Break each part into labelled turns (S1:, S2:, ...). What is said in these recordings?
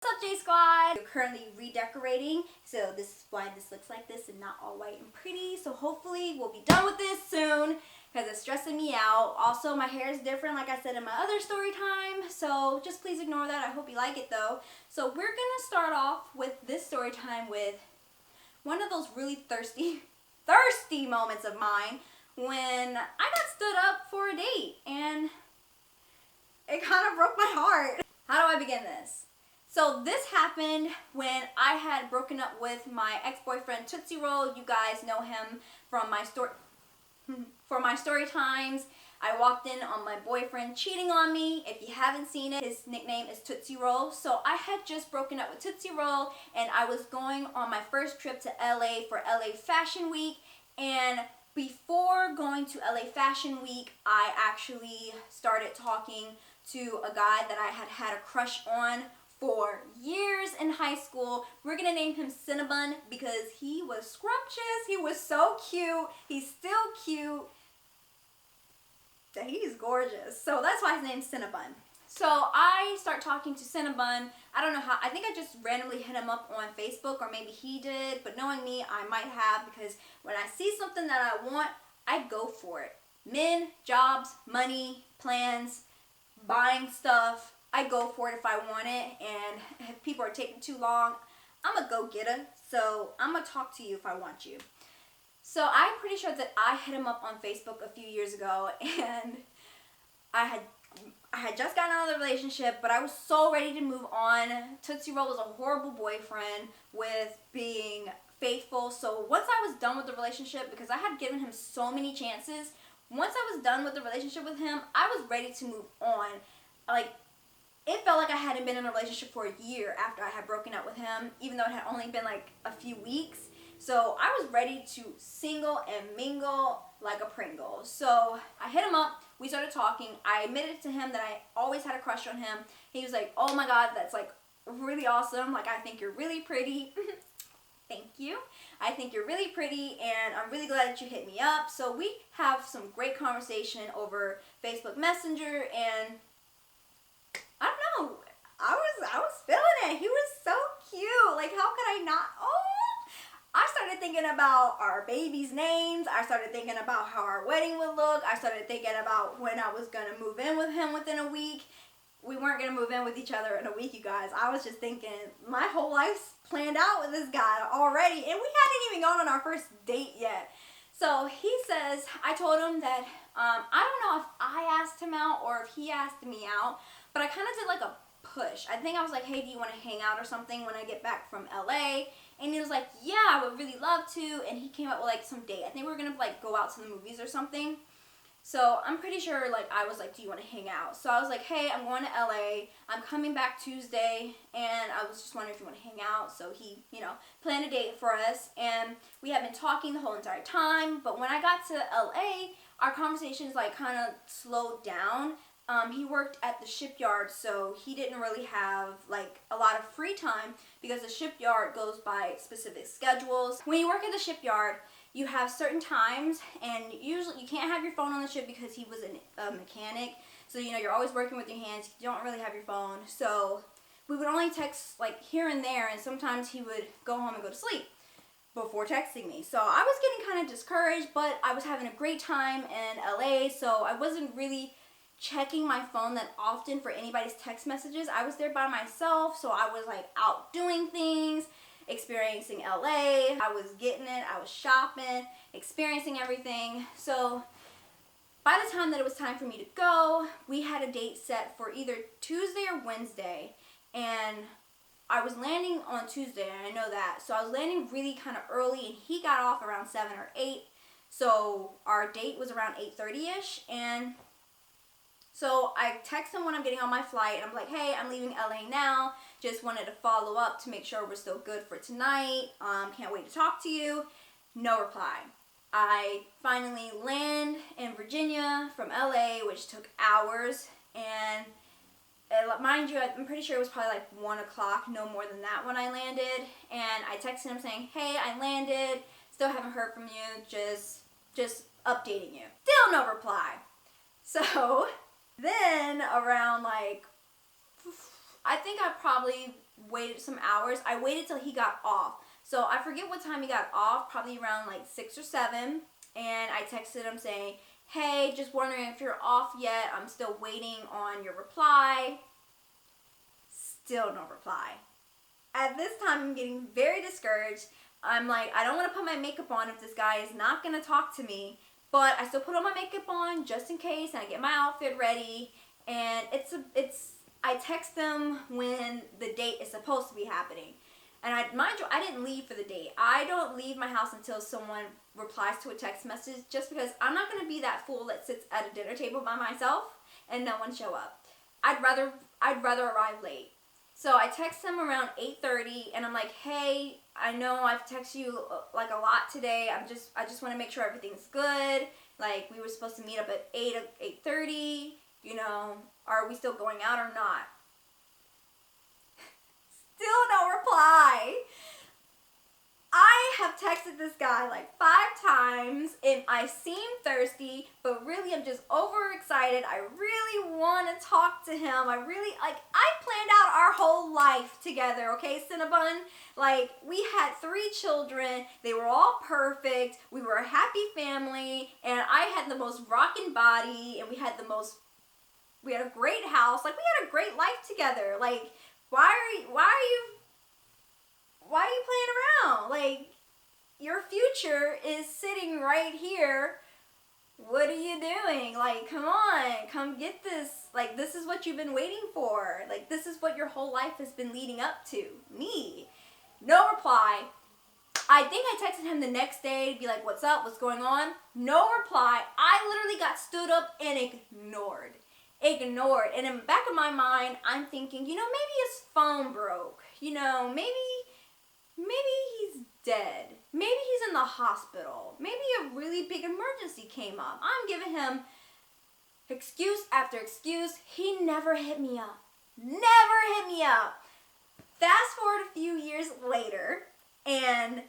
S1: What's up, J Squad? We're currently redecorating, so this is why this looks like this and not all white and pretty. So hopefully we'll be done with this soon because it's stressing me out. Also, my hair is different like I said in my other story time, so just please ignore that. I hope you like it though. So we're gonna start off with this story time with one of those really thirsty moments of mine when I got stood up for a date and it kind of broke my heart. How do I begin this? So this happened when I had broken up with my ex-boyfriend Tootsie Roll. You guys know him from my story times. I walked in on my boyfriend cheating on me. If you haven't seen it, his nickname is Tootsie Roll. So I had just broken up with Tootsie Roll and I was going on my first trip to LA for LA Fashion Week. And before going to LA Fashion Week, I actually started talking to a guy that I had a crush on for years in high school. We're gonna name him Cinnabon because he was scrumptious. He was so cute. He's still cute. He's gorgeous. So that's why his name's Cinnabon. So I start talking to Cinnabon. I don't know how. I think I just randomly hit him up on Facebook, or maybe he did. But knowing me, I might have, because when I see something that I want, I go for it. Men, jobs, money, plans, buying stuff. I go for it if I want it, and if people are taking too long, I'm a go-getter, so I'm going to talk to you if I want you. So I'm pretty sure that I hit him up on Facebook a few years ago, and I had just gotten out of the relationship, but I was so ready to move on. Tootsie Roll was a horrible boyfriend with being faithful, so once I was done with the relationship, because I had given him so many chances, once I was done with the relationship with him, I was ready to move on. It felt like I hadn't been in a relationship for a year after I had broken up with him, even though it had only been like a few weeks. So I was ready to single and mingle like a Pringle. So I hit him up. We started talking. I admitted to him that I always had a crush on him. He was like, oh my God, that's like really awesome. Like, I think you're really pretty. Thank you. I think you're really pretty, and I'm really glad that you hit me up. So we have some great conversation over Facebook Messenger, and I don't know, I was feeling it. He was so cute. Like, how could I not? Oh, I started thinking about our baby's names. I started thinking about how our wedding would look. I started thinking about when I was going to move in with him within a week. We weren't going to move in with each other in a week, you guys. I was just thinking, my whole life's planned out with this guy already, and we hadn't even gone on our first date yet. So he says, I told him that I don't know if I asked him out or if he asked me out, but I kind of did like a push. I think I was like, hey, do you want to hang out or something when I get back from LA? And he was like, yeah, I would really love to. And he came up with like some date. I think we were going to like go out to the movies or something. So I'm pretty sure like I was like, do you want to hang out? So I was like, hey, I'm going to LA. I'm coming back Tuesday. And I was just wondering if you want to hang out. So he, planned a date for us. And we had been talking the whole entire time. But when I got to LA, our conversations like kind of slowed down. He worked at the shipyard, so he didn't really have like a lot of free time because the shipyard goes by specific schedules. When you work at the shipyard, you have certain times, and usually you can't have your phone on the ship because he was a mechanic. So you're always working with your hands. You don't really have your phone. So we would only text like here and there, and sometimes he would go home and go to sleep before texting me. So I was getting kind of discouraged, but I was having a great time in LA, so I wasn't really checking my phone that often for anybody's text messages. I was there by myself, so I was like out doing things, experiencing LA. I was getting it. I was shopping, experiencing everything. So by the time that it was time for me to go, we had a date set for either Tuesday or Wednesday, and I was landing on Tuesday, and I know that. So I was landing really kind of early, and he got off around 7 or 8. So our date was around 8:30ish, and so I text him when I'm getting on my flight, and I'm like, hey, I'm leaving LA now. Just wanted to follow up to make sure we're still good for tonight. Can't wait to talk to you. No reply. I finally land in Virginia from LA, which took hours. And mind you, I'm pretty sure it was probably like 1 o'clock, no more than that when I landed. And I texted him saying, hey, I landed. Still haven't heard from you. Just updating you. Still no reply. So then around like, I think I probably waited some hours. I waited till he got off. So I forget what time he got off, probably around like 6 or 7. And I texted him saying, hey, just wondering if you're off yet. I'm still waiting on your reply. Still no reply. At this time, I'm getting very discouraged. I'm like, I don't want to put my makeup on if this guy is not going to talk to me. But I still put all my makeup on just in case, and I get my outfit ready. And I text them when the date is supposed to be happening. And mind you, I didn't leave for the date. I don't leave my house until someone replies to a text message, just because I'm not going to be that fool that sits at a dinner table by myself and no one show up. I'd rather arrive late. So I text them around 8:30, and I'm like, hey, I know I've texted you like a lot today. I just want to make sure everything's good. Like, we were supposed to meet up at 8:30. You know, are we still going out or not? Still no reply. I have texted this guy like 5 times, and I seem thirsty, but really I'm just overexcited. I really want to talk to him. I planned out our whole life together, okay, Cinnabon? Like, we had 3 children. They were all perfect. We were a happy family, and I had the most rockin' body, and we had a great house. Like, we had a great life together. Like, why are you playing around? Like, your future is sitting right here. What are you doing? Like, come on, come get this. Like, this is what you've been waiting for. Like, this is what your whole life has been leading up to. Me. No reply. I think I texted him the next day to be like, what's up? What's going on? No reply. I literally got stood up and ignored. And in the back of my mind, I'm thinking, maybe his phone broke. Maybe he's dead. Maybe he's in the hospital. Maybe a really big emergency came up. I'm giving him excuse after excuse. He never hit me up. Never hit me up. Fast forward a few years later, and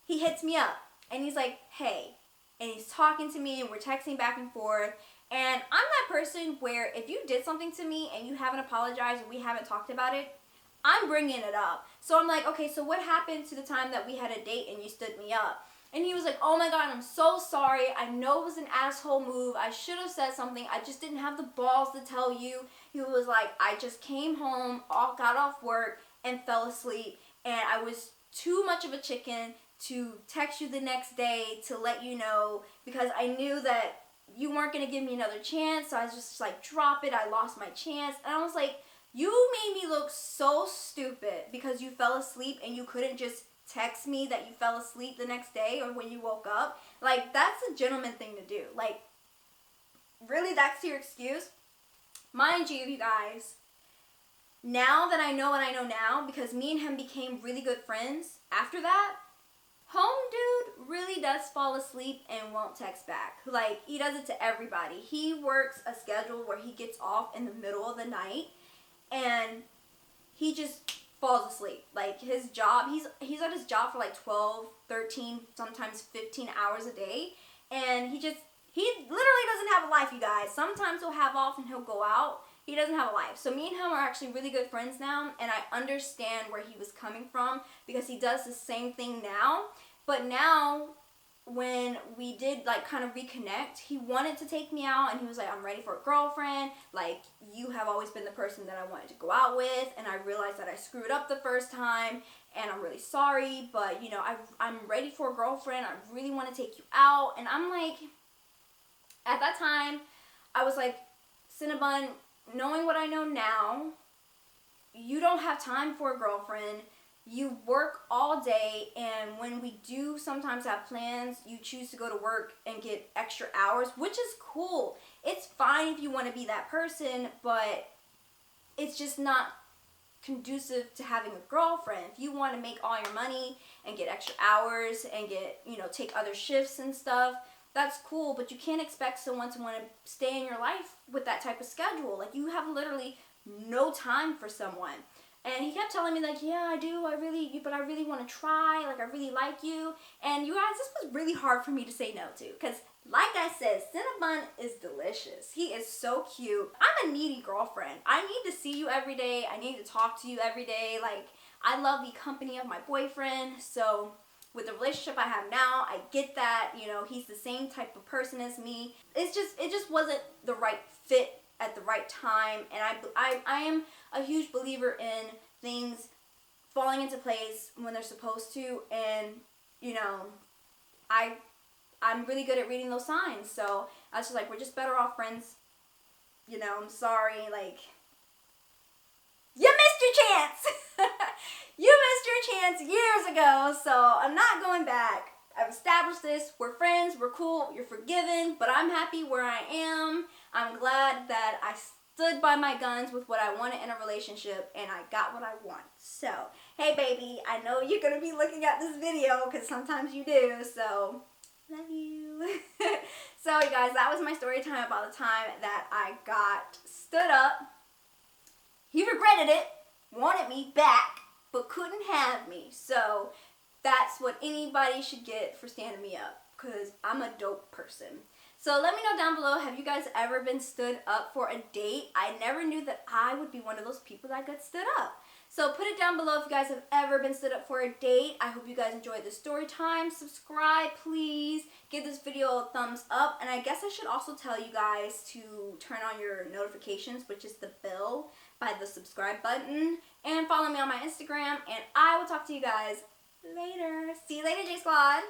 S1: he hits me up. And he's like, hey. And he's talking to me, and we're texting back and forth. And I'm that person where if you did something to me and you haven't apologized and we haven't talked about it, I'm bringing it up. So I'm like, okay, so what happened to the time that we had a date and you stood me up? And he was like, oh my God, I'm so sorry. I know it was an asshole move. I should have said something. I just didn't have the balls to tell you. He was like, I just came home, got off work, and fell asleep. And I was too much of a chicken to text you the next day to let you know, because I knew that you weren't going to give me another chance. So I was just like, drop it. I lost my chance. And I was like, you made me look so stupid because you fell asleep and you couldn't just text me that you fell asleep the next day or when you woke up. Like, that's a gentleman thing to do. Like, really, that's your excuse? Mind you guys, now that I know what I know now, because me and him became really good friends after that, home dude really does fall asleep and won't text back. Like, he does it to everybody. He works a schedule where he gets off in the middle of the night, and he just falls asleep. Like, his job, he's at his job for like 12, 13, sometimes 15 hours a day, and he literally doesn't have a life, you guys. Sometimes he'll have off and he'll go out. He doesn't have a life. So me and him are actually really good friends now, and I understand where he was coming from because he does the same thing now. But now, when we did like kind of reconnect, he wanted to take me out, and he was like, I'm ready for a girlfriend. Like, you have always been the person that I wanted to go out with, and I realized that I screwed up the first time, and I'm really sorry, but I'm ready for a girlfriend. I really want to take you out. And I'm like, at that time, I was like, Cinnabon, knowing what I know now, you don't have time for a girlfriend. You work all day, and when we do sometimes have plans, you choose to go to work and get extra hours, which is cool. It's fine if you want to be that person, but it's just not conducive to having a girlfriend. If you want to make all your money and get extra hours and get, take other shifts and stuff, that's cool, but you can't expect someone to want to stay in your life with that type of schedule. Like, you have literally no time for someone. And he kept telling me, like, yeah, I do, but I really want to try, like, I really like you. And you guys, this was really hard for me to say no to, because, like I said, Cinnabon is delicious. He is so cute. I'm a needy girlfriend. I need to see you every day. I need to talk to you every day. Like, I love the company of my boyfriend, so with the relationship I have now, I get that, you know, he's the same type of person as me. It just wasn't the right fit at the right time, and I am a huge believer in things falling into place when they're supposed to, and, you know, I'm really good at reading those signs, so I was just like, we're just better off friends, you know, I'm sorry, like, you missed your chance! You missed your chance years ago, so I'm not going back. I've established this. We're friends. We're cool. You're forgiven, but I'm happy where I am. I'm glad that I stood by my guns with what I wanted in a relationship, and I got what I want. So, hey, baby, I know you're going to be looking at this video because sometimes you do, so love you. So, you guys, that was my story time about the time that I got stood up. He regretted it, wanted me back, but couldn't have me. So that's what anybody should get for standing me up, because I'm a dope person. So let me know down below, have you guys ever been stood up for a date? I never knew that I would be one of those people that got stood up. So put it down below if you guys have ever been stood up for a date. I hope you guys enjoyed the story time. Subscribe, please. Give this video a thumbs up. And I guess I should also tell you guys to turn on your notifications, which is the bell by the subscribe button. And follow me on my Instagram. And I will talk to you guys later. See you later, J Squad.